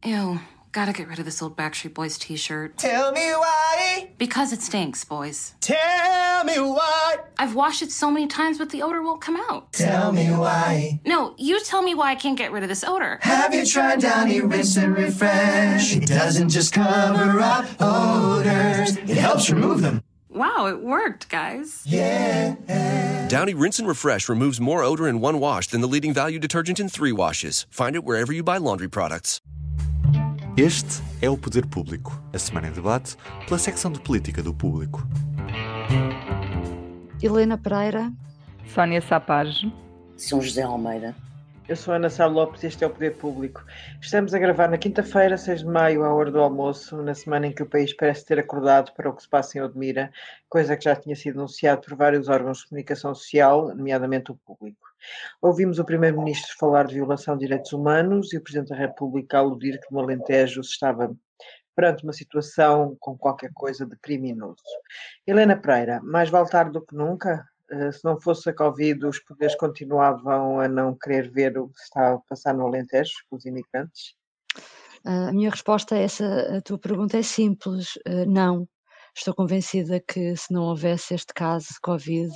Ew, gotta get rid of this old Backstreet Boys t-shirt. Tell me why. Because it stinks, boys. Tell me why. I've washed it so many times, but the odor won't come out. Tell me why. No, you tell me why I can't get rid of this odor. Have you tried Downy Rinse and Refresh? It doesn't just cover up odors, it helps remove them. Wow, it worked, guys. Yeah. Downy Rinse and Refresh removes more odor in one wash than the leading value detergent in 3 washes. Find it wherever you buy laundry products. Este é o Poder Público, a semana em debate pela secção de política do Público. Helena Pereira, Sónia Sapage, São José Almeida. Eu sou Ana Sá Lopes e este é o Poder Público. Estamos a gravar na quinta-feira, 6 de maio, à hora do almoço, na semana em que o país parece ter acordado para o que se passa em Odmira, coisa que já tinha sido anunciado por vários órgãos de comunicação social, nomeadamente o Público. Ouvimos o Primeiro-Ministro falar de violação de direitos humanos e o Presidente da República aludir que no Alentejo se estava perante uma situação com qualquer coisa de criminoso. Helena Pereira, mais vale tarde do que nunca? Se não fosse a Covid, os poderes continuavam a não querer ver o que se está a passar no Alentejo, com os imigrantes? a minha resposta a essa a tua pergunta é simples, não. Estou convencida que se não houvesse este caso de Covid,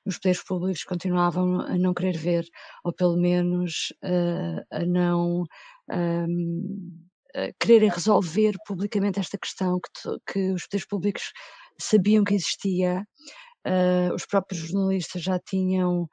os poderes públicos continuavam a não querer ver, ou pelo menos a não quererem resolver publicamente esta questão que os poderes públicos sabiam que existia. Os próprios jornalistas já tinham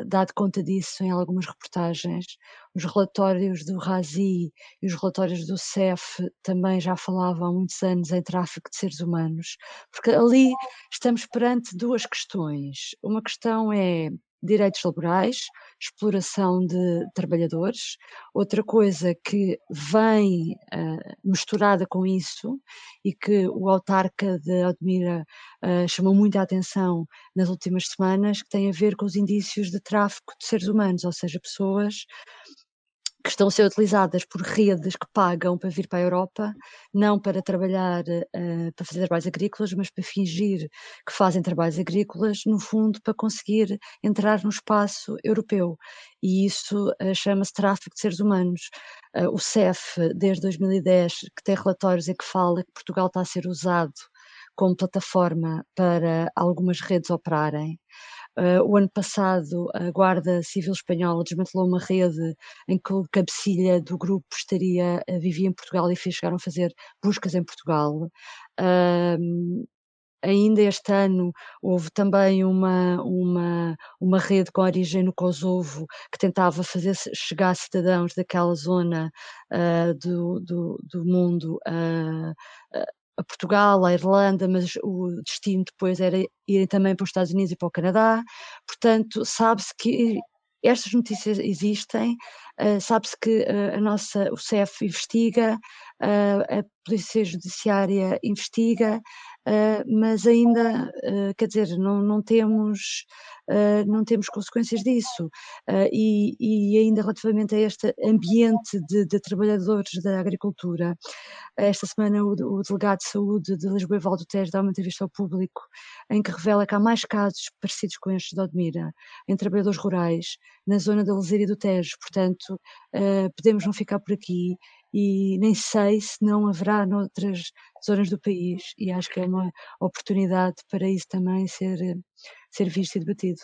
dado conta disso em algumas reportagens. Os relatórios do RASI e os relatórios do CEF também já falavam há muitos anos em tráfico de seres humanos, porque ali estamos perante duas questões. Uma questão é direitos laborais, exploração de trabalhadores. Outra coisa que vem misturada com isso e que o autarca de Odmira chamou muita atenção nas últimas semanas, que tem a ver com os indícios de tráfico de seres humanos, ou seja, pessoas que estão a ser utilizadas por redes que pagam para vir para a Europa, não para trabalhar, para fazer trabalhos agrícolas, mas para fingir que fazem trabalhos agrícolas, no fundo, para conseguir entrar no espaço europeu. E isso chama-se tráfico de seres humanos. O CEF, desde 2010, que tem relatórios em que fala que Portugal está a ser usado como plataforma para algumas redes operarem. O ano passado, a Guarda Civil Espanhola desmantelou uma rede em que o cabecilha do grupo vivia em Portugal e chegaram a fazer buscas em Portugal. Ainda este ano houve também uma rede com origem no Kosovo que tentava fazer chegar cidadãos daquela zona do mundo a Portugal, à Irlanda, mas o destino depois era ir também para os Estados Unidos e para o Canadá. Portanto, sabe-se que estas notícias existem, sabe-se que o CEF investiga, a Polícia Judiciária investiga, mas ainda, quer dizer, não temos consequências disso. E ainda relativamente a este ambiente de trabalhadores da agricultura, esta semana o delegado de saúde de Lisboa e Valdo Tejo dá uma entrevista ao Público em que revela que há mais casos parecidos com estes de Odmira, em trabalhadores rurais, na zona da Lesíria e do Tejo. Portanto, podemos não ficar por aqui e nem sei se não haverá noutras zonas do país, e acho que é uma oportunidade para isso também ser visto e debatido.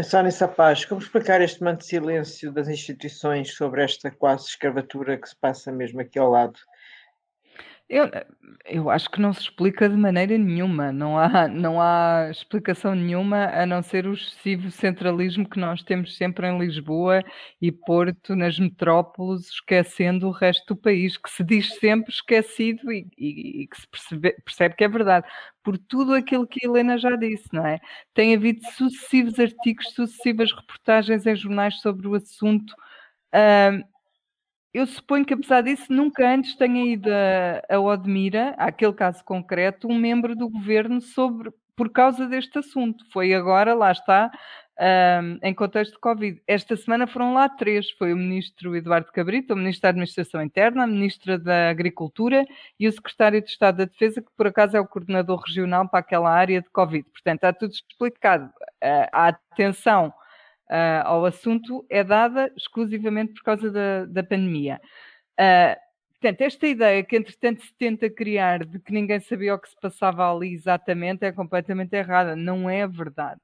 Sónia Sapage, como explicar este manto de silêncio das instituições sobre esta quase escravatura que se passa mesmo aqui ao lado? Eu acho que não se explica de maneira nenhuma, não há explicação nenhuma a não ser o excessivo centralismo que nós temos sempre em Lisboa e Porto, nas metrópoles, esquecendo o resto do país, que se diz sempre esquecido e que se percebe que é verdade, por tudo aquilo que a Helena já disse, não é? Tem havido sucessivos artigos, sucessivas reportagens em jornais sobre o assunto. Eu suponho que, apesar disso, nunca antes tenha ido a Odmira, àquele caso concreto, um membro do governo por causa deste assunto. Foi agora, lá está, em contexto de Covid. Esta semana foram lá 3. Foi o ministro Eduardo Cabrita, o ministro da Administração Interna, a ministra da Agricultura e o secretário de Estado da Defesa, que por acaso é o coordenador regional para aquela área de Covid. Portanto, está tudo explicado. A atenção ao assunto é dada exclusivamente por causa da pandemia. Portanto, esta ideia que entretanto se tenta criar de que ninguém sabia o que se passava ali exatamente é completamente errada, não é verdade.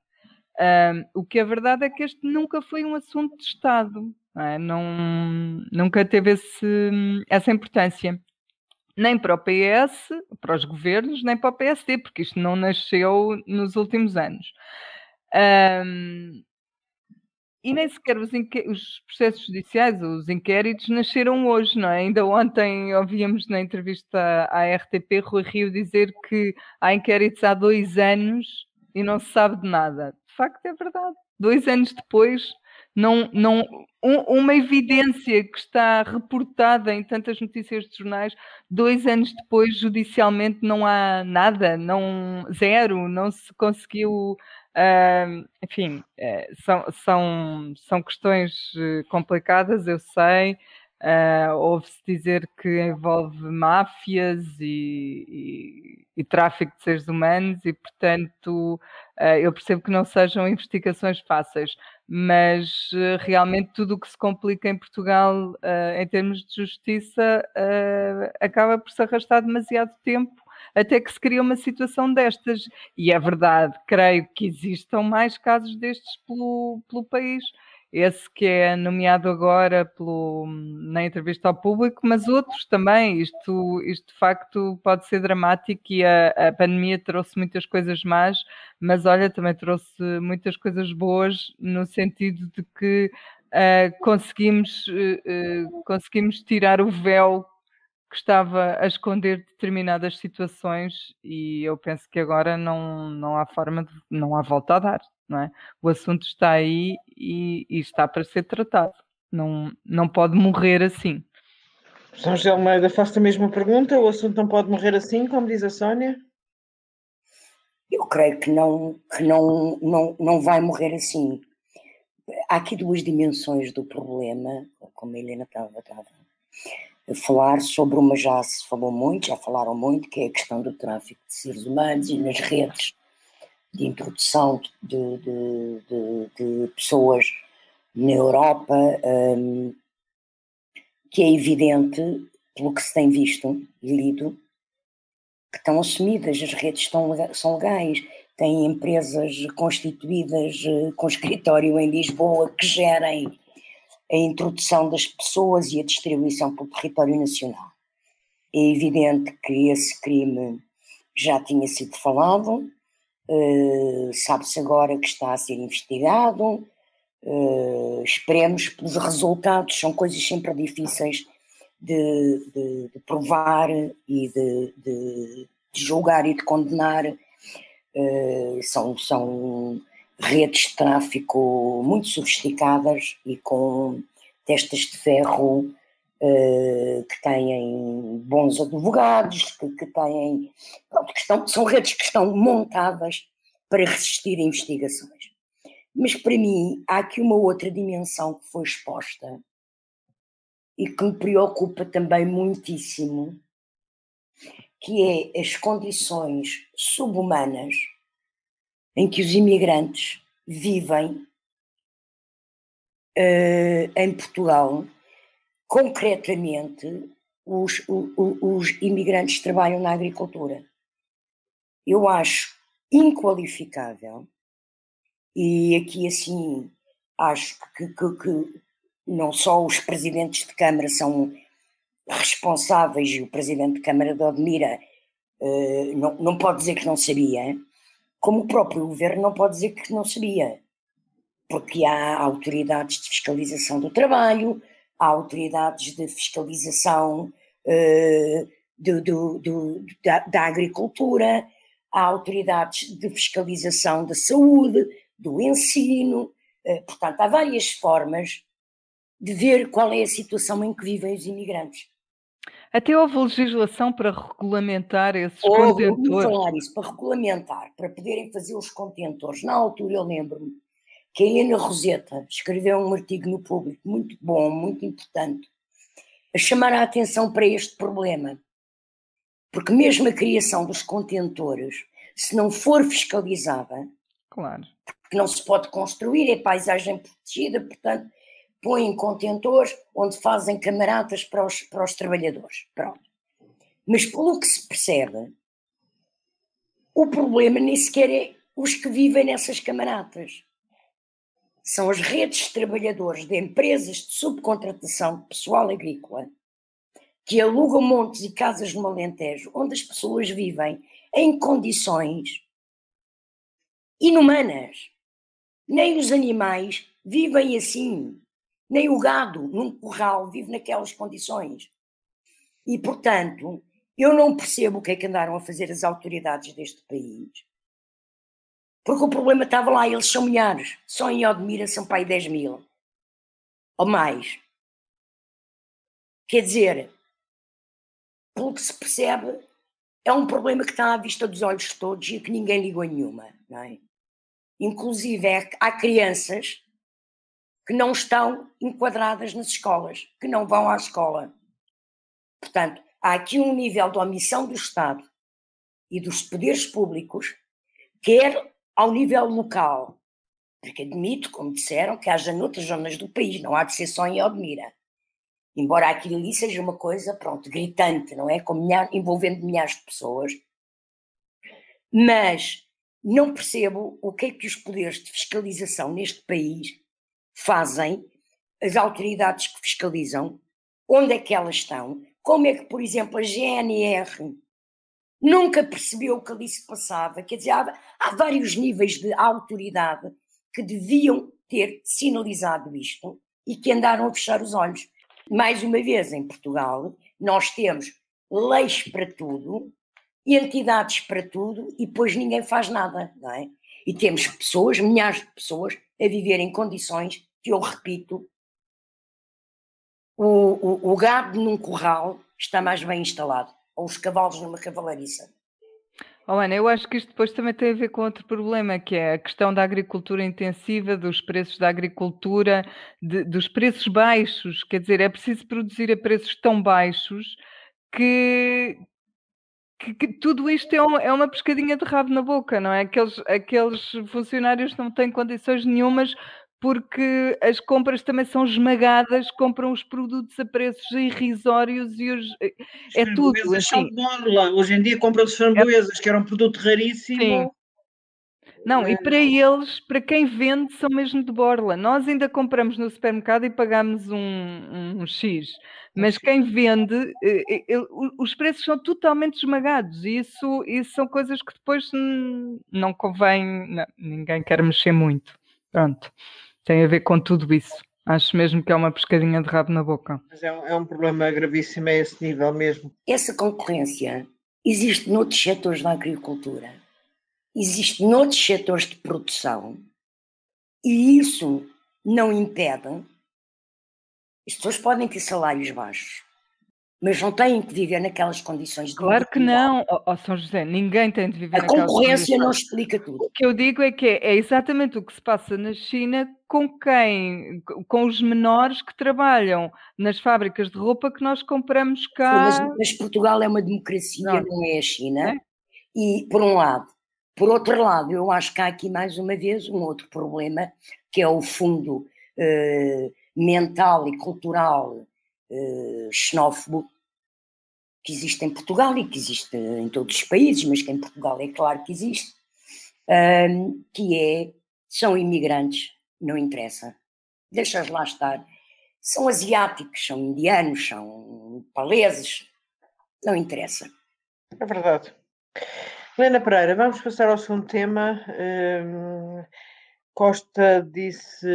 O que é verdade é que este nunca foi um assunto de Estado, não é? Nunca teve essa importância, nem para o PS, para os governos, nem para o PSD, porque isto não nasceu nos últimos anos. E nem sequer os processos judiciais, os inquéritos, nasceram hoje, não é? Ainda ontem ouvíamos na entrevista à RTP Rui Rio dizer que há inquéritos há 2 anos e não se sabe de nada. De facto é verdade. 2 anos depois, uma evidência que está reportada em tantas notícias de jornais, 2 anos depois, judicialmente, não há nada, zero, não se conseguiu... enfim, são questões complicadas, eu sei. Ouve-se dizer que envolve máfias e tráfico de seres humanos e, portanto, eu percebo que não sejam investigações fáceis, mas realmente tudo o que se complica em Portugal em termos de justiça acaba por se arrastar demasiado tempo até que se cria uma situação destas. E é verdade, creio que existam mais casos destes pelo país. Esse que é nomeado agora na entrevista ao público, mas outros também. Isto de facto pode ser dramático e a pandemia trouxe muitas coisas más, mas olha, também trouxe muitas coisas boas no sentido de que conseguimos tirar o véu que estava a esconder determinadas situações e eu penso que agora não há forma não há volta a dar, não é? O assunto está aí e está para ser tratado, não pode morrer assim. São José Almeida, faço a mesma pergunta, o assunto não pode morrer assim, como diz a Sónia? Eu creio que não vai morrer assim. Há aqui 2 dimensões do problema, como a Helena estava a falar sobre uma, já se falou muito, já falaram muito, que é a questão do tráfico de seres humanos e nas redes de introdução de pessoas na Europa, que é evidente, pelo que se tem visto e lido, que estão assumidas, as redes são legais, têm empresas constituídas com escritório em Lisboa que gerem a introdução das pessoas e a distribuição pelo território nacional. É evidente que esse crime já tinha sido falado, sabe-se agora que está a ser investigado, esperemos pelos resultados, são coisas sempre difíceis de provar e de julgar e de condenar, são redes de tráfico muito sofisticadas e com testas de ferro, que têm bons advogados, que têm... Pronto, são redes que estão montadas para resistir a investigações. Mas para mim há aqui uma outra dimensão que foi exposta e que me preocupa também muitíssimo, que é as condições subhumanas em que os imigrantes vivem em Portugal. Concretamente, os imigrantes trabalham na agricultura. Eu acho inqualificável, e aqui assim acho que não só os presidentes de Câmara são responsáveis, e o presidente de Câmara de Odmira não pode dizer que não sabia, como o próprio governo não pode dizer que não sabia, porque há autoridades de fiscalização do trabalho, há autoridades de fiscalização da agricultura, há autoridades de fiscalização da saúde, do ensino, portanto há várias formas de ver qual é a situação em que vivem os imigrantes. Até houve legislação para regulamentar esses contentores. Vou falar isso, para regulamentar, para poderem fazer os contentores. Na altura eu lembro-me que a Helena Roseta escreveu um artigo no Público muito bom, muito importante, a chamar a atenção para este problema. Porque mesmo a criação dos contentores, se não for fiscalizada, claro, porque não se pode construir, é paisagem protegida, portanto, põem contentores onde fazem camaradas para os trabalhadores. Pronto. Mas pelo que se percebe, o problema nem sequer é os que vivem nessas camaradas. São as redes de trabalhadores de empresas de subcontratação de pessoal agrícola que alugam montes e casas no Alentejo, onde as pessoas vivem em condições inumanas. Nem os animais vivem assim. Nem o gado, num curral, vive naquelas condições. E, portanto, eu não percebo o que é que andaram a fazer as autoridades deste país. Porque o problema estava lá, eles são milhares. Só em Odmira são para aí 10 mil. Ou mais. Quer dizer, pelo que se percebe, é um problema que está à vista dos olhos de todos e que ninguém ligou a nenhuma, não é? Inclusive, há crianças que não estão enquadradas nas escolas, que não vão à escola. Portanto, há aqui um nível de omissão do Estado e dos poderes públicos, quer ao nível local, porque admito, como disseram, que haja noutras zonas do país, não há de ser só em Odmira. Embora aquilo ali seja uma coisa, pronto, gritante, não é? Envolvendo milhares de pessoas. Mas não percebo o que é que os poderes de fiscalização neste país fazem, as autoridades que fiscalizam, onde é que elas estão, como é que, por exemplo, a GNR nunca percebeu o que ali se passava. Quer dizer, há vários níveis de autoridade que deviam ter sinalizado isto e que andaram a fechar os olhos. Mais uma vez, em Portugal, nós temos leis para tudo, entidades para tudo, e depois ninguém faz nada, não é? E temos pessoas, milhares de pessoas, a viver em condições que, eu repito, o gado num curral está mais bem instalado, ou os cavalos numa cavalariça. Oh, Ana, eu acho que isto depois também tem a ver com outro problema, que é a questão da agricultura intensiva, dos preços da agricultura, dos preços baixos. Quer dizer, é preciso produzir a preços tão baixos que tudo isto é uma pescadinha de rabo na boca, não é? Aqueles funcionários não têm condições nenhumas porque as compras também são esmagadas, compram os produtos a preços irrisórios e é tudo framboesas são assim. de borla. Hoje em dia compram-se framboesas, que era um produto Sim. raríssimo. Não, e para eles, para quem vende, são mesmo de borla. Nós ainda compramos no supermercado e pagamos um X, mas quem vende, os preços são totalmente esmagados e isso são coisas que depois não convém, ninguém quer mexer muito. Pronto, tem a ver com tudo isso. Acho mesmo que é uma pescadinha de rabo na boca. Mas é um problema gravíssimo a esse nível mesmo. Essa concorrência existe noutros setores da agricultura. Existe noutros setores de produção e isso não impede. As pessoas podem ter salários baixos, mas não têm que viver naquelas condições de Claro que não, São José, ninguém tem de viver A naquelas concorrência condições. não explica tudo. O que eu digo é que é exatamente o que se passa na China com os menores que trabalham nas fábricas de roupa que nós compramos cá. Sim, mas Portugal é uma democracia, não é a China. É? E, por um lado. Por outro lado, eu acho que há aqui mais uma vez um outro problema, que é o fundo mental e cultural xenófobo que existe em Portugal e que existe em todos os países, mas que em Portugal é claro que existe, são imigrantes, não interessa, deixa-os lá estar. São asiáticos, são indianos, são paleses, não interessa. É verdade. Helena Pereira, vamos passar ao segundo tema. Costa disse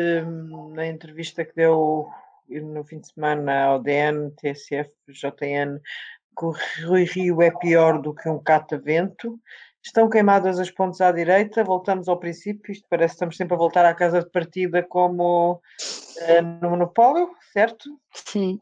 na entrevista que deu no fim de semana ao DN, TSF, JN, que o Rui Rio é pior do que um catavento. Estão queimadas as pontes à direita, voltamos ao princípio, isto parece que estamos sempre a voltar à casa de partida como no monopólio, certo? Sim,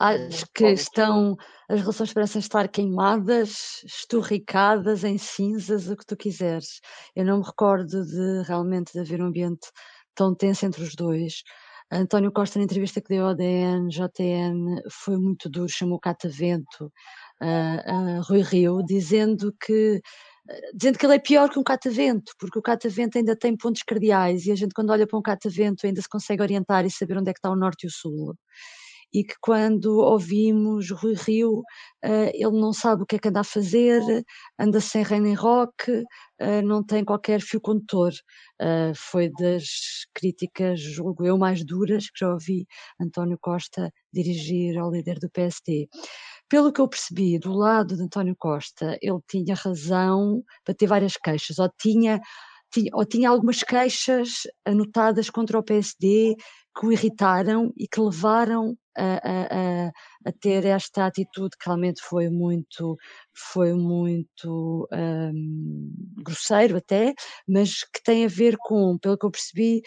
acho que as relações parecem estar queimadas, esturricadas, em cinzas, o que tu quiseres. Eu não me recordo realmente de haver um ambiente tão tenso entre os dois. António Costa, na entrevista que deu ao DN, JN, foi muito duro, chamou catavento a Rui Rio, dizendo que dizendo que ele é pior que um catavento, porque o catavento ainda tem pontos cardeais e a gente, quando olha para um catavento, ainda se consegue orientar e saber onde é que está o norte e o sul. E que quando ouvimos Rui Rio, ele não sabe o que é que anda a fazer, anda sem rei nem roque, não tem qualquer fio condutor. Foi das críticas, julgo eu, mais duras que já ouvi António Costa dirigir ao líder do PSD. Pelo que eu percebi, do lado de António Costa, ele tinha razão para ter várias queixas, ou tinha algumas queixas anotadas contra o PSD que o irritaram e que levaram a ter esta atitude que realmente foi muito grosseiro até, mas que tem a ver com, pelo que eu percebi,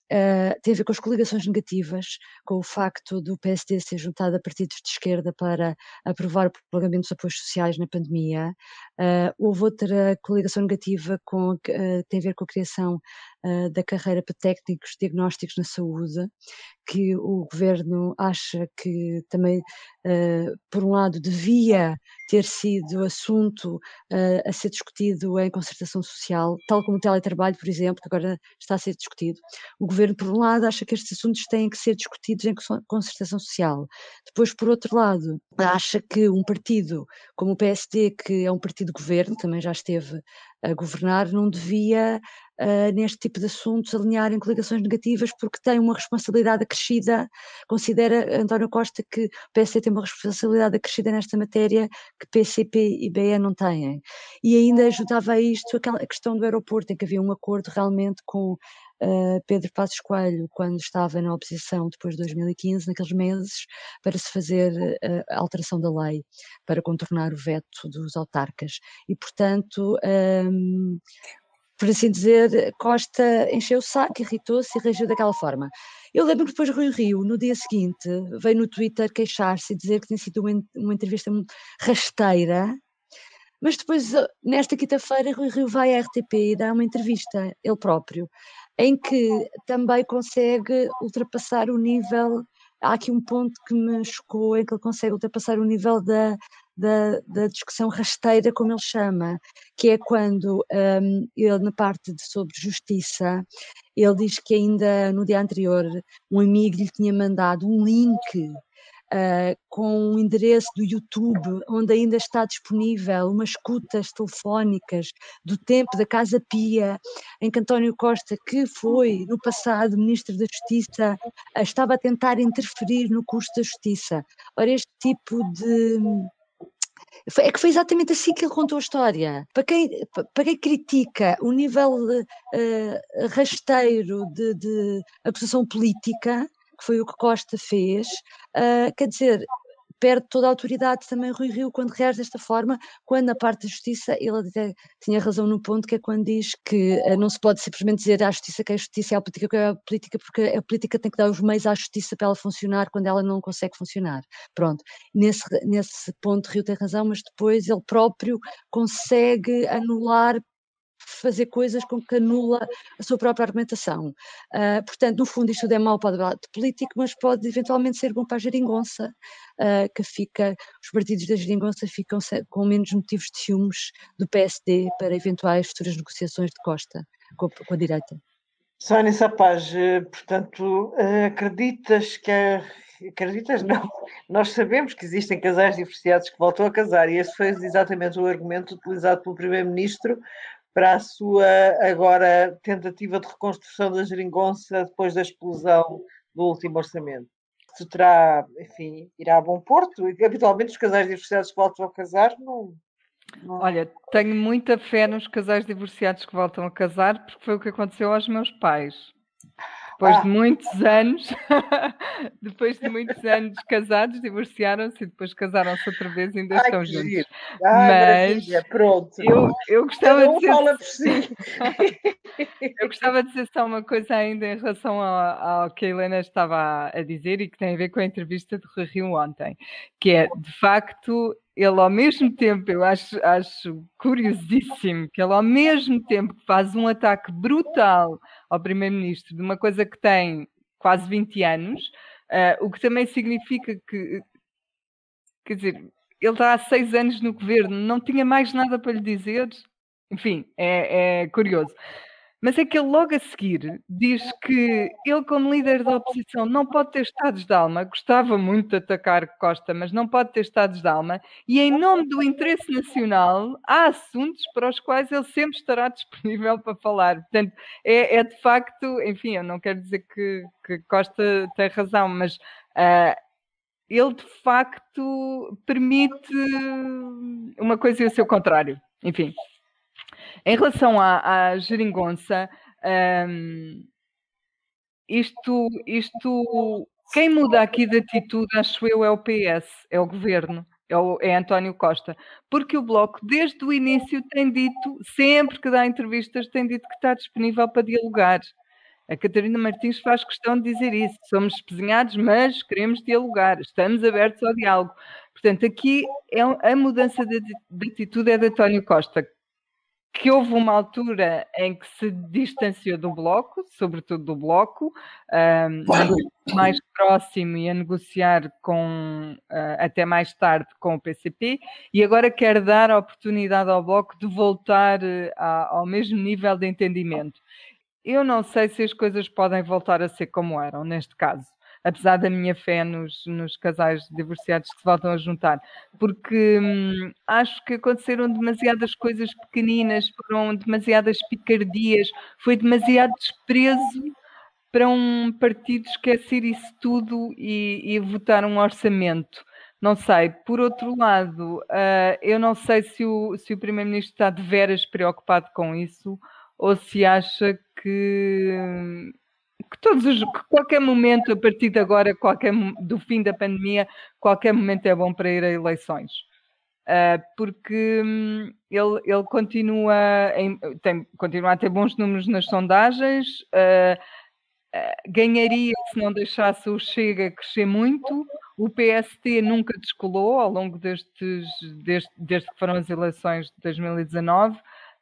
tem a ver com as coligações negativas, com o facto do PSD ser juntado a partidos de esquerda para aprovar o prolongamento dos apoios sociais na pandemia. Houve outra coligação negativa que tem a ver com a criação da carreira para técnicos diagnósticos na saúde, que o governo acha que também, por um lado, devia ter sido assunto a ser discutido em concertação social, tal como o teletrabalho, por exemplo, que agora está a ser discutido. O governo, por um lado, acha que estes assuntos têm que ser discutidos em concertação social. Depois, por outro lado, acha que um partido como o PSD, que é um partido de governo, também já esteve a governar, não devia, neste tipo de assuntos, alinhar em coligações negativas, porque tem uma responsabilidade acrescida. Considera António Costa que o PSD tem uma responsabilidade acrescida nesta matéria que PCP e BE não têm. E ainda ajudava a isto a questão do aeroporto, em que havia um acordo realmente com Pedro Passos Coelho, quando estava na oposição depois de 2015, naqueles meses, para se fazer a alteração da lei, para contornar o veto dos autarcas. E, portanto, por assim dizer, Costa encheu o saco, irritou-se e reagiu daquela forma. Eu lembro que depois Rui Rio, no dia seguinte, veio no Twitter queixar-se e dizer que tinha sido uma entrevista muito rasteira, mas depois, nesta quinta-feira, Rui Rio vai à RTP e dá uma entrevista, ele próprio, em que também consegue ultrapassar o nível. Há aqui um ponto que me chocou, em que ele consegue ultrapassar o nível da discussão rasteira, como ele chama, que é quando ele, na parte sobre justiça, ele diz que ainda no dia anterior um amigo lhe tinha mandado um link com um endereço do YouTube, onde ainda está disponível umas escutas telefónicas do tempo da Casa Pia, em que António Costa, que foi no passado Ministro da Justiça, estava a tentar interferir no curso da Justiça. Ora, este tipo de... É que foi exatamente assim que ele contou a história. Para quem critica o nível rasteiro de acusação política, que foi o que Costa fez, quer dizer, perde toda a autoridade também Rui Rio quando reage desta forma, quando na parte da justiça ele até tinha razão no ponto, que é quando diz que não se pode simplesmente dizer à justiça que é a justiça e à política que é a política, porque a política tem que dar os meios à justiça para ela funcionar quando ela não consegue funcionar. Pronto, nesse ponto Rio tem razão, mas depois ele próprio consegue anular, fazer coisas com que anula a sua própria argumentação. Portanto, no fundo, isto tudo é mau para o debate político, mas pode eventualmente ser bom para a geringonça, que os partidos da geringonça ficam com menos motivos de ciúmes do PSD para eventuais futuras negociações de Costa com a direita. Sónia Sapaz, portanto, acreditas não, nós sabemos que existem casais divorciados que voltam a casar e esse foi exatamente o argumento utilizado pelo Primeiro-Ministro para a sua agora tentativa de reconstrução da geringonça depois da explosão do último orçamento. Se terá, enfim, irá a bom porto e habitualmente os casais divorciados que voltam a casar não... Olha, tenho muita fé nos casais divorciados que voltam a casar, porque foi o que aconteceu aos meus pais. Depois de muitos anos, casados, divorciaram-se e depois casaram-se outra vez e ainda estão juntos. Mas pronto. Eu gostava de dizer... fala por si. Eu gostava de dizer só uma coisa ainda em relação ao que a Helena estava a dizer e que tem a ver com a entrevista de Rui Rio ontem, que é, de facto, ele ao mesmo tempo, eu acho curiosíssimo que ele ao mesmo tempo que faz um ataque brutal ao Primeiro-Ministro de uma coisa que tem quase 20 anos, o que também significa que, quer dizer, ele está há 6 anos no governo, não tinha mais nada para lhe dizer. enfim, é curioso. Mas é que ele logo a seguir diz que ele, como líder da oposição, não pode ter estados de alma, gostava muito de atacar Costa, mas não pode ter estados de alma, e em nome do interesse nacional, há assuntos para os quais ele sempre estará disponível para falar. Portanto, é de facto, enfim, eu não quero dizer que Costa tem razão, mas ele de facto permite uma coisa e o seu contrário. Enfim. Em relação à geringonça, quem muda aqui de atitude, acho eu, é o PS, é o governo, é António Costa, porque o Bloco, desde o início, tem dito, sempre que dá entrevistas, tem dito que está disponível para dialogar. A Catarina Martins faz questão de dizer isso. Somos espezinhados, mas queremos dialogar, estamos abertos ao diálogo. Portanto, aqui a mudança de atitude é de António Costa, que houve uma altura em que se distanciou do Bloco, sobretudo do Bloco, mais próximo e a negociar até mais tarde com o PCP, e agora quer dar a oportunidade ao Bloco de voltar ao mesmo nível de entendimento. Eu não sei se as coisas podem voltar a ser como eram, neste caso, apesar da minha fé nos casais divorciados que se voltam a juntar, porque acho que aconteceram demasiadas coisas pequeninas, foram demasiadas picardias, foi demasiado desprezo para um partido esquecer isso tudo e votar um orçamento. Não sei. Por outro lado, eu não sei se o Primeiro-Ministro está de veras preocupado com isso ou se acha que qualquer momento, a partir de agora, do fim da pandemia, qualquer momento é bom para ir a eleições. Porque ele continua a ter bons números nas sondagens, ganharia se não deixasse o Chega crescer muito, o PST nunca descolou ao longo desde que foram as eleições de 2019.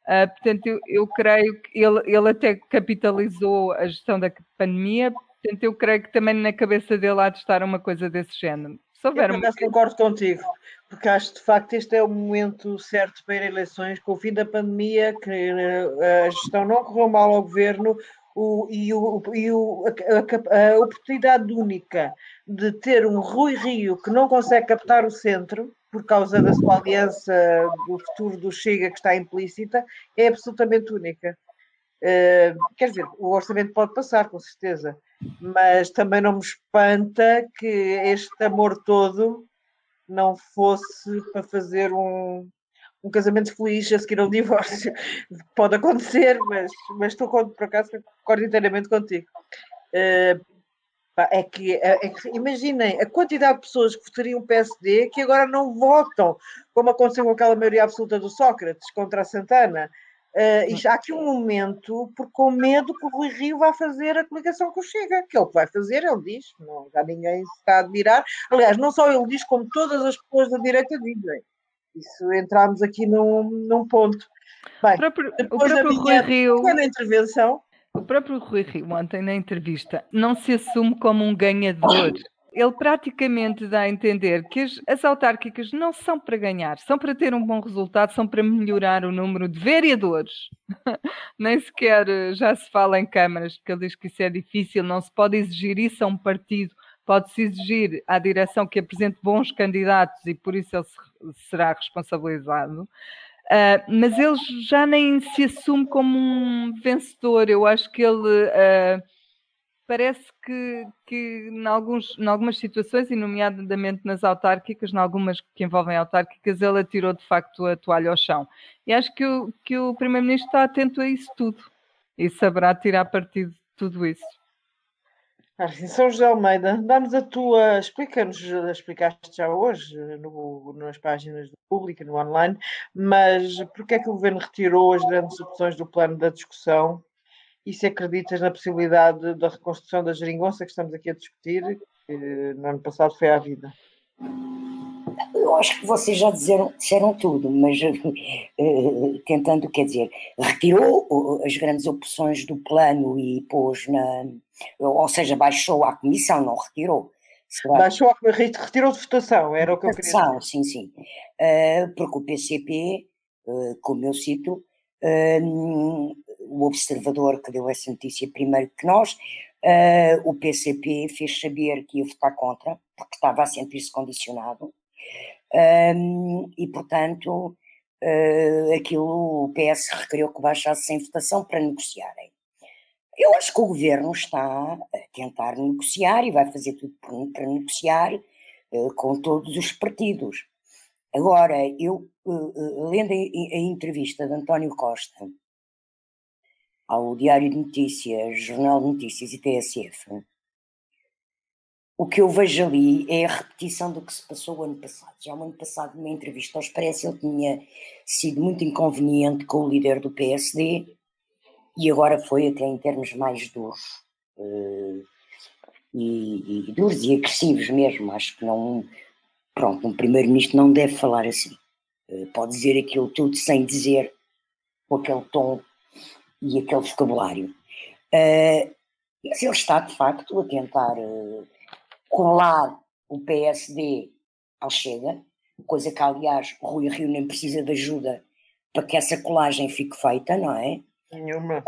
Portanto, eu creio que ele até capitalizou a gestão da pandemia, portanto, eu creio que também na cabeça dele há de estar uma coisa desse género. Eu concordo contigo, porque acho de facto este é o momento certo para ir a eleições, com o fim da pandemia, que a gestão não correu mal ao governo, a oportunidade única de ter um Rui Rio que não consegue captar o centro, por causa da sua aliança do futuro do Chega que está implícita, é absolutamente única. Quer dizer, o orçamento pode passar, com certeza, mas também não me espanta que este amor todo não fosse para fazer um casamento feliz a seguir ao divórcio. Pode acontecer, mas estou, por acaso, concordo inteiramente contigo. É que imaginem a quantidade de pessoas que votariam PSD que agora não votam, como aconteceu com aquela maioria absoluta do Sócrates contra a Santana. Há aqui um momento, com medo que o Rui Rio vá fazer a coligação com o Chega, que é o que vai fazer, ele diz, não já ninguém se está a admirar. Aliás, não só ele diz, como todas as pessoas da direita dizem. Isso, entramos aqui num ponto. Bem, depois da minha pequena intervenção, o próprio Rui Rio, ontem na entrevista, não se assume como um ganhador. Ele praticamente dá a entender que as autárquicas não são para ganhar, são para ter um bom resultado, são para melhorar o número de vereadores. Nem sequer já se fala em câmaras, porque ele diz que isso é difícil, não se pode exigir isso a um partido, pode-se exigir à direção que apresente bons candidatos e por isso ele será responsabilizado. Mas ele já nem se assume como um vencedor. Eu acho que ele parece que em algumas situações, e nomeadamente nas autárquicas, em algumas que envolvem autárquicas, ele atirou de facto a toalha ao chão. E acho que o Primeiro-Ministro está atento a isso tudo e saberá tirar partido de tudo isso. São José Almeida, dá-nos a tua, explicaste já hoje nas páginas do Público, no online, mas porquê é que o Governo retirou as grandes opções do plano da discussão e se acreditas na possibilidade da reconstrução da geringonça que estamos aqui a discutir, que no ano passado foi à vida? Eu acho que vocês já disseram tudo, mas tentando, quer dizer, retirou as grandes opções do plano e pôs ou seja, baixou à comissão, não retirou. Retirou de votação, era o que eu queria dizer. Sim. Porque o PCP, como eu cito, O Observador, que deu essa notícia primeiro que nós, o PCP fez saber que ia votar contra, porque estava a sentir-se condicionado, e portanto o PS requeriu que baixasse sem votação para negociarem. Eu acho que o governo está a tentar negociar e vai fazer tudo para negociar com todos os partidos. Agora, eu, lendo a entrevista de António Costa ao Diário de Notícias, Jornal de Notícias e TSF, o que eu vejo ali é a repetição do que se passou o ano passado. Já o ano passado, numa entrevista ao Expresso, ele tinha sido muito inconveniente com o líder do PSD e agora foi até em termos mais duros. E duros e agressivos mesmo. Acho que não... Pronto, um primeiro-ministro não deve falar assim. Pode dizer aquilo tudo sem dizer, com aquele tom e aquele vocabulário. Mas ele está, de facto, a tentar colar o PSD ao Chega, coisa que, aliás, o Rui Rio nem precisa de ajuda para que essa colagem fique feita, não é? Nenhuma.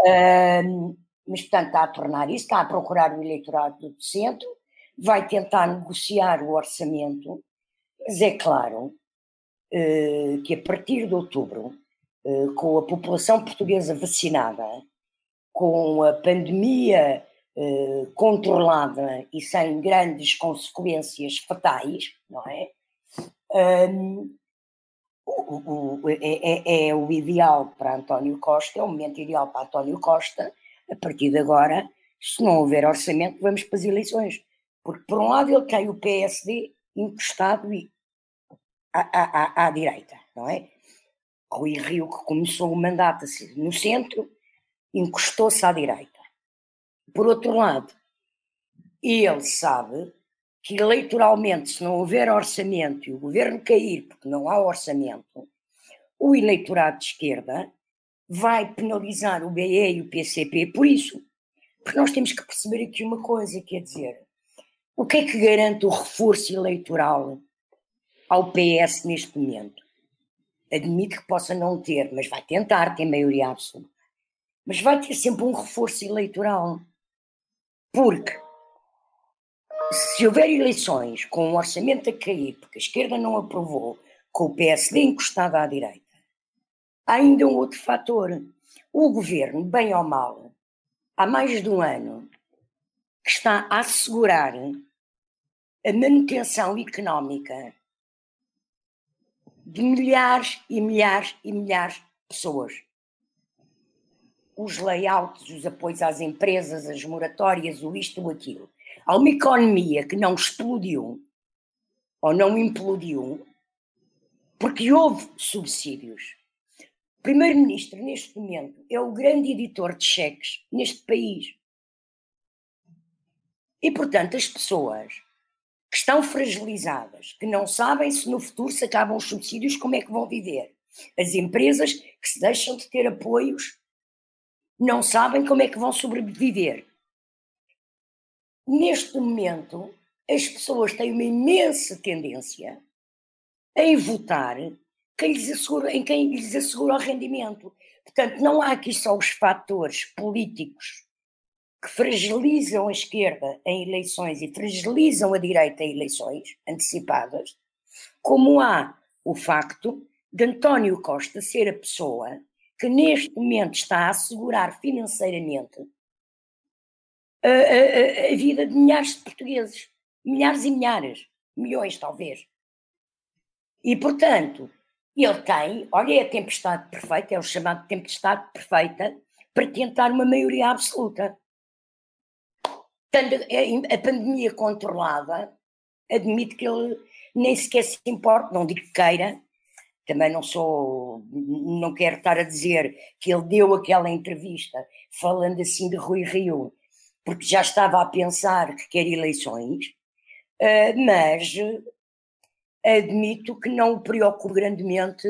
Mas, portanto, está a tornar isso, está a procurar o eleitorado do centro, vai tentar negociar o orçamento, mas é claro que a partir de outubro, com a população portuguesa vacinada, com a pandemia controlada e sem grandes consequências fatais, não é? É o ideal para António Costa, é o momento ideal para António Costa. A partir de agora, se não houver orçamento, vamos para as eleições. Porque, por um lado, ele tem o PSD encostado à direita, não é? Rui Rio, que começou o mandato no centro, encostou-se à direita. Por outro lado, ele sabe que eleitoralmente, se não houver orçamento e o governo cair porque não há orçamento, o eleitorado de esquerda vai penalizar o BE e o PCP por isso. Porque nós temos que perceber aqui uma coisa, quer dizer, o que é que garante o reforço eleitoral ao PS neste momento? Admito que possa não ter, mas vai tentar ter maioria absoluta. Mas vai ter sempre um reforço eleitoral. Porque se houver eleições com um orçamento a cair, porque a esquerda não aprovou, com o PSD encostado à direita, há ainda um outro fator. O governo, bem ou mal, há mais de um ano, que está a assegurar a manutenção económica de milhares e milhares e milhares de pessoas. Os layouts, os apoios às empresas, as moratórias, o isto ou aquilo. Há uma economia que não explodiu ou não implodiu porque houve subsídios. O primeiro-ministro, neste momento, é o grande editor de cheques neste país. E, portanto, as pessoas que estão fragilizadas, que não sabem se no futuro se acabam os subsídios, como é que vão viver. As empresas que se deixam de ter apoios não sabem como é que vão sobreviver. Neste momento, as pessoas têm uma imensa tendência em votar em quem lhes assegura o rendimento. Portanto, não há aqui só os fatores políticos que fragilizam a esquerda em eleições e fragilizam a direita em eleições antecipadas, como há o facto de António Costa ser a pessoa que neste momento está a assegurar financeiramente a vida de milhares de portugueses. Milhares e milhares. Milhões, talvez. E, portanto, ele tem, olha, é a tempestade perfeita, é o chamado tempestade perfeita, para tentar uma maioria absoluta. Tendo a pandemia controlada, admito que ele nem sequer se importa, não digo que queira, também não quero estar a dizer que ele deu aquela entrevista falando assim de Rui Rio, porque já estava a pensar que quer eleições, mas admito que não o preocupe grandemente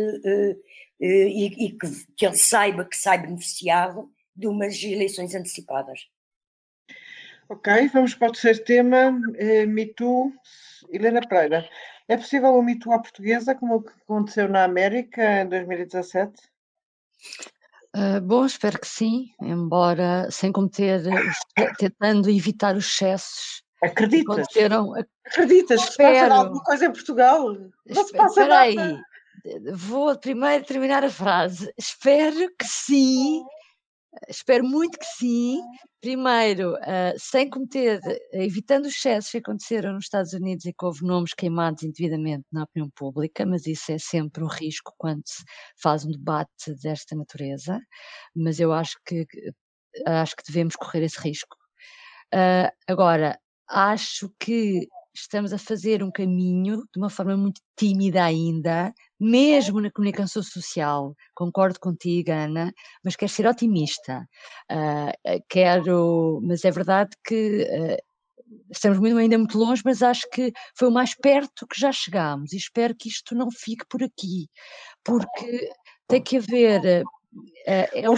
e que ele saiba que sai beneficiado de umas eleições antecipadas. Ok, vamos para o terceiro tema, Me Too. Helena Pereira, é possível o Me Too à portuguesa, como o que aconteceu na América em 2017? Bom, espero que sim, embora sem cometer, tentando evitar os excessos que Acreditas? aconteceram. Acreditas que se passa Espero. alguma coisa em Portugal? Não se passa Espera nada. aí, vou primeiro terminar a frase. Espero que sim, espero muito que sim. Primeiro, sem cometer, evitando os excessos que aconteceram nos Estados Unidos e que houve nomes queimados indevidamente na opinião pública, mas isso é sempre um risco quando se faz um debate desta natureza, mas eu acho que devemos correr esse risco. Agora, acho que estamos a fazer um caminho de uma forma muito tímida ainda, mesmo na comunicação social. Concordo contigo, Ana, mas quero ser otimista. Mas é verdade que estamos ainda muito longe, mas acho que foi o mais perto que já chegámos e espero que isto não fique por aqui, porque tem que haver. Ou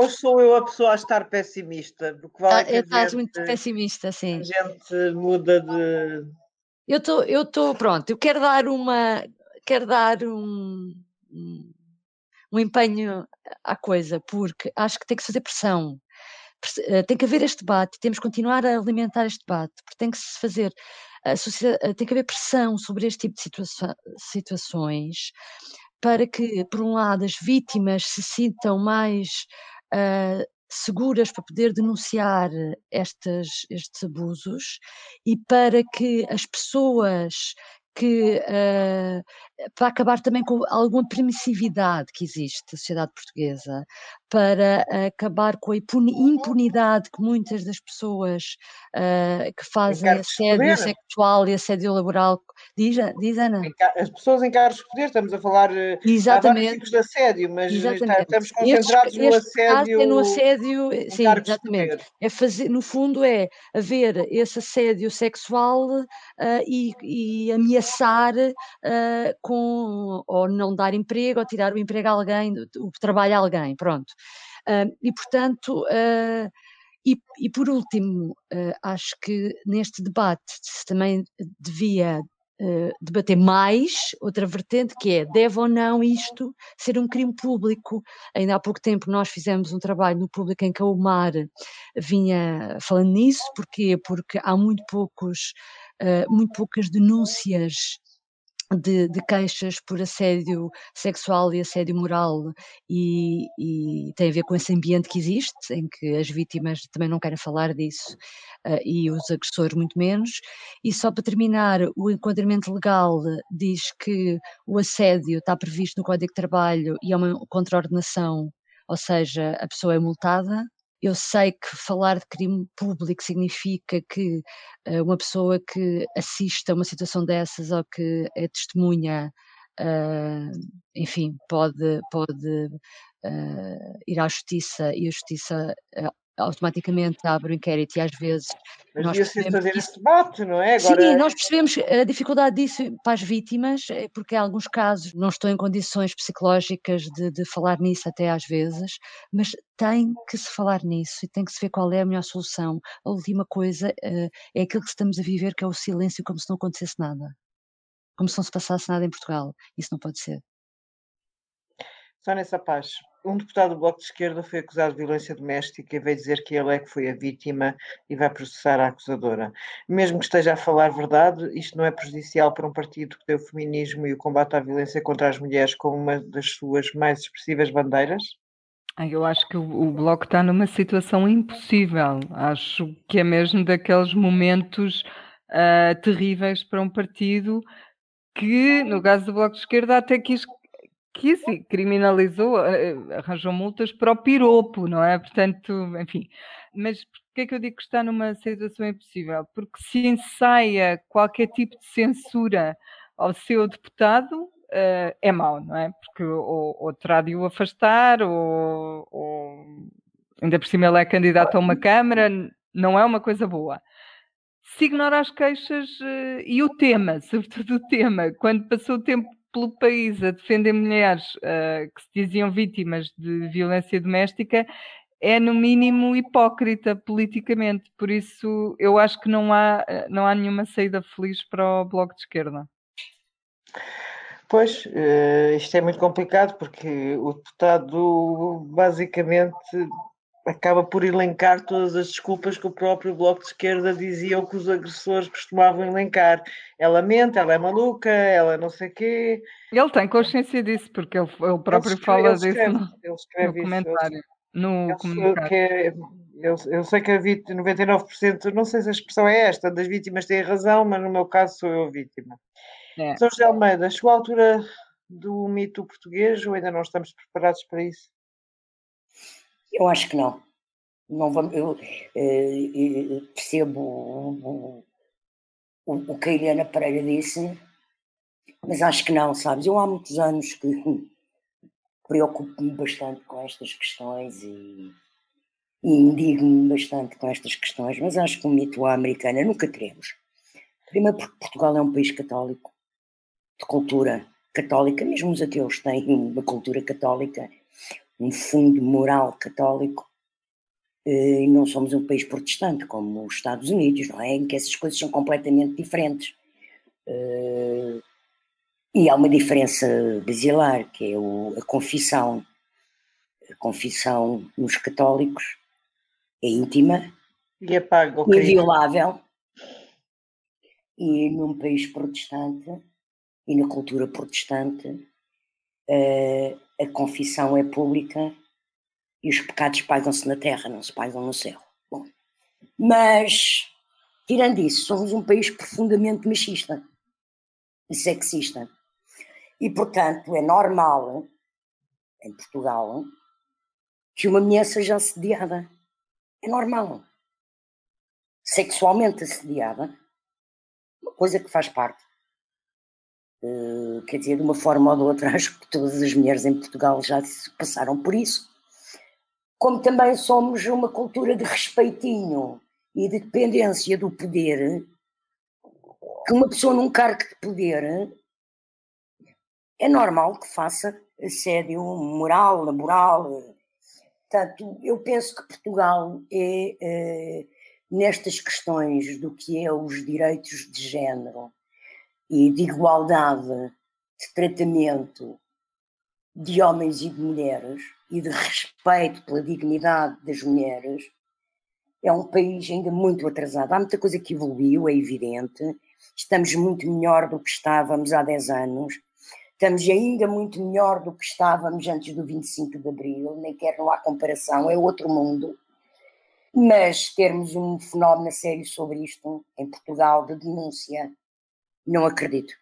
sou eu a pessoa a estar pessimista? Porque vale que estás muito pessimista, sim. A gente muda de... Eu estou, pronto, eu quero dar um empenho à coisa, porque acho que tem que se fazer pressão. Tem que haver este debate, temos que continuar a alimentar este debate, porque tem que se fazer, tem que haver pressão sobre este tipo de situações, para que, por um lado, as vítimas se sintam mais seguras para poder denunciar estes abusos e para que as pessoas para acabar também com alguma permissividade que existe na sociedade portuguesa, para acabar com a impunidade que muitas das pessoas que fazem assédio sexual e assédio laboral, diz Ana? As pessoas em cargos de poder, estamos a falar, há vários tipos de assédio, mas estamos concentrados no assédio. É no assédio, sim, exatamente. É fazer, no fundo, é haver esse assédio sexual e ameaçar ou não dar emprego, ou tirar o emprego a alguém, o trabalho a alguém, pronto. E, portanto, e por último, acho que neste debate se também devia debater mais outra vertente, que é, deve ou não isto ser um crime público? Ainda há pouco tempo nós fizemos um trabalho no Público em que a UMAR vinha falando nisso. Porquê? Porque há muito poucas denúncias de queixas por assédio sexual e assédio moral, e tem a ver com esse ambiente que existe, em que as vítimas também não querem falar disso, e os agressores muito menos. E só para terminar, o enquadramento legal diz que o assédio está previsto no Código de Trabalho e é uma contraordenação, ou seja, a pessoa é multada. Eu sei que falar de crime público significa que uma pessoa que assiste a uma situação dessas ou que é testemunha, enfim, pode ir à justiça, e a justiça automaticamente abre o inquérito, e às vezes mas nós devia-se fazer esse debate, não é? Agora... Sim, nós percebemos a dificuldade disso para as vítimas, porque em alguns casos não estão em condições psicológicas de falar nisso até às vezes, mas tem que se falar nisso e tem que se ver qual é a melhor solução. A última coisa é aquilo que estamos a viver, que é o silêncio, como se não acontecesse nada, como se não se passasse nada em Portugal. Isso não pode ser. Sónia Sapaz, um deputado do Bloco de Esquerda foi acusado de violência doméstica e veio dizer que ele é que foi a vítima e vai processar a acusadora. Mesmo que esteja a falar verdade, isto não é prejudicial para um partido que tem o feminismo e o combate à violência contra as mulheres como uma das suas mais expressivas bandeiras? Eu acho que o Bloco está numa situação impossível. Acho que é mesmo daqueles momentos terríveis para um partido que, no caso do Bloco de Esquerda, até quis criminalizou, arranjou multas para o piropo, não é? Portanto, enfim. Mas porquê é que eu digo que está numa situação impossível? Porque se ensaia qualquer tipo de censura ao seu deputado, é mau, não é? Porque ou terá de o afastar, ou ainda por cima ele é candidato a uma Câmara, não é uma coisa boa. Se ignora as queixas e o tema, sobretudo o tema, quando passou o tempo pelo país a defender mulheres que se diziam vítimas de violência doméstica, é no mínimo hipócrita politicamente. Por isso eu acho que não há nenhuma saída feliz para o Bloco de Esquerda. Pois, isto é muito complicado porque o deputado basicamente acaba por elencar todas as desculpas que o próprio Bloco de Esquerda dizia que os agressores costumavam elencar. Ela mente, ela é maluca, ela não sei quê. Ele tem consciência disso, porque ele próprio fala disso Ele no escreve isso. comentário, no Eu, comunicado. eu sei que a 99%, não sei se a expressão é esta, das vítimas têm razão, mas no meu caso sou eu a vítima. É. São José Almeida, chegou a altura do mito português ou ainda não estamos preparados para isso? Eu acho que não. Não vamos, eu percebo o que a Helena Pereira disse, mas acho que não, sabes? Eu há muitos anos que preocupo-me bastante com estas questões e indigno-me bastante com estas questões, mas acho que o mito à americana nunca teremos. Primeiro porque Portugal é um país católico, de cultura católica, mesmo os ateus têm uma cultura católica, um fundo moral católico, e não somos um país protestante como os Estados Unidos, não é? Em que essas coisas são completamente diferentes. E há uma diferença basilar, que é a confissão. A confissão nos católicos é íntima, E apaga o inviolável, e num país protestante e na cultura protestante a confissão é pública e os pecados pagam-se na terra, não se pagam no céu. Bom, mas, tirando isso, somos um país profundamente machista e sexista. E, portanto, é normal, em Portugal, que uma mulher seja assediada. É normal. Sexualmente assediada, uma coisa que faz parte. Quer dizer, de uma forma ou de outra, acho que todas as mulheres em Portugal já se passaram por isso. Como também somos uma cultura de respeitinho e de dependência do poder, que uma pessoa num cargo de poder é normal que faça assédio moral, laboral. Portanto, eu penso que Portugal nestas questões do que é os direitos de género e de igualdade de tratamento de homens e de mulheres e de respeito pela dignidade das mulheres, é um país ainda muito atrasado. Há muita coisa que evoluiu, é evidente. Estamos muito melhor do que estávamos há 10 anos. Estamos ainda muito melhor do que estávamos antes do 25 de Abril, nem quer não há comparação, é outro mundo. Mas termos um fenómeno sério sobre isto em Portugal de denúncia, não acredito.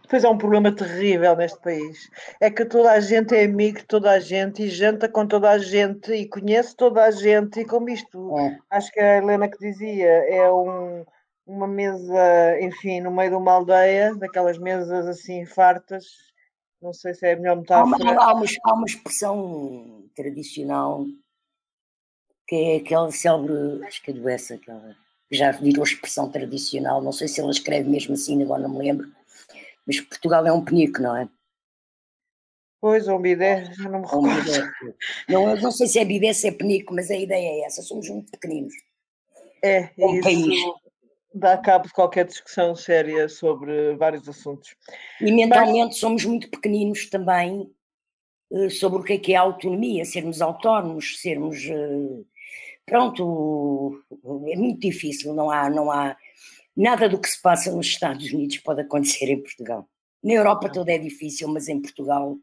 Depois há um problema terrível neste país. É que toda a gente é amigo de toda a gente e janta com toda a gente e conhece toda a gente. E como isto, acho que a Helena que dizia, é uma mesa, enfim, no meio de uma aldeia, daquelas mesas assim fartas. Não sei se é a melhor metáfora. Há uma expressão tradicional que é aquela célebre, acho que é do Essa, já virou expressão tradicional, não sei se ela escreve mesmo assim, agora não me lembro. Mas Portugal é um penico, não é? Pois, um bidé, já não me recordo. Não sei se é bidé, se é penico, mas a ideia é essa, somos muito pequeninos. É um país. Dá cabo de qualquer discussão séria sobre vários assuntos. E mentalmente somos muito pequeninos também sobre o que é a autonomia, sermos autónomos, sermos... pronto, é muito difícil, não há nada do que se passa nos Estados Unidos pode acontecer em Portugal. Na Europa toda é difícil, mas em Portugal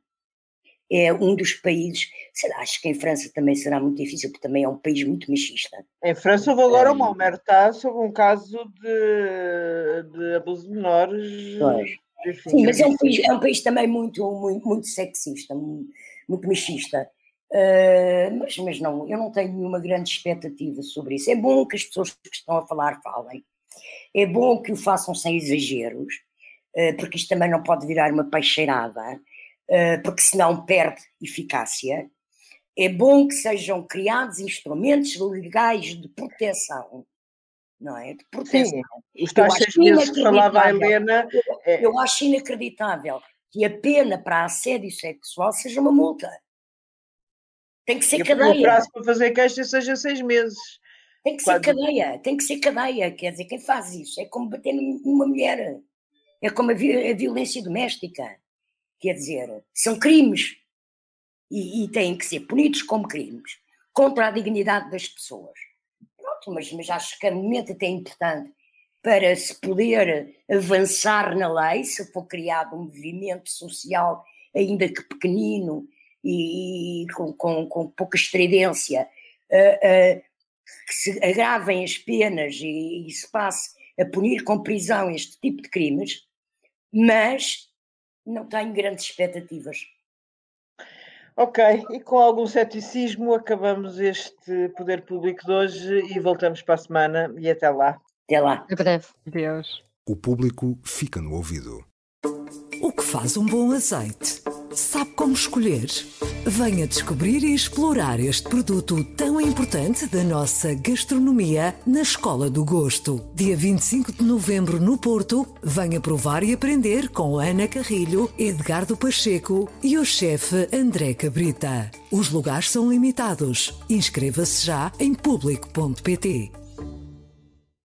é um dos países, acho que em França também será muito difícil, porque também é um país muito machista. Em França houve agora uma omertá sobre um caso de abuso de menores. Enfim, sim, mas é um país também muito sexista, muito machista. Mas não, eu não tenho nenhuma grande expectativa sobre isso. É bom que as pessoas que estão a falar falem. É bom que o façam sem exageros, porque isto também não pode virar uma peixeirada, porque senão perde eficácia. É bom que sejam criados instrumentos legais de proteção, não é? De proteção. Sim, os tais 6 meses que falava a Helena... Eu acho inacreditável que a pena para assédio sexual seja uma multa. Tem que ser cadeia. O prazo para fazer queixa seja 6 meses. Tem que ser cadeia, tem que ser cadeia. Quer dizer, quem faz isso é como bater numa mulher. É como a violência doméstica. Quer dizer, são crimes e têm que ser punidos como crimes contra a dignidade das pessoas. Pronto, mas acho que é um momento até importante para se poder avançar na lei, se for criado um movimento social, ainda que pequenino e com pouca estridência, que se agravem as penas e se passe a punir com prisão este tipo de crimes, mas não tenho grandes expectativas. Ok, e com algum ceticismo acabamos este Poder Público de hoje e voltamos para a semana e até lá. Até lá. Até breve. Deus. O público fica no ouvido. O que faz um bom azeite? Sabe como escolher? Venha descobrir e explorar este produto tão importante da nossa gastronomia na Escola do Gosto. Dia 25 de novembro no Porto, venha provar e aprender com Ana Carrilho, Edgardo Pacheco e o chefe André Cabrita. Os lugares são limitados. Inscreva-se já em público.pt.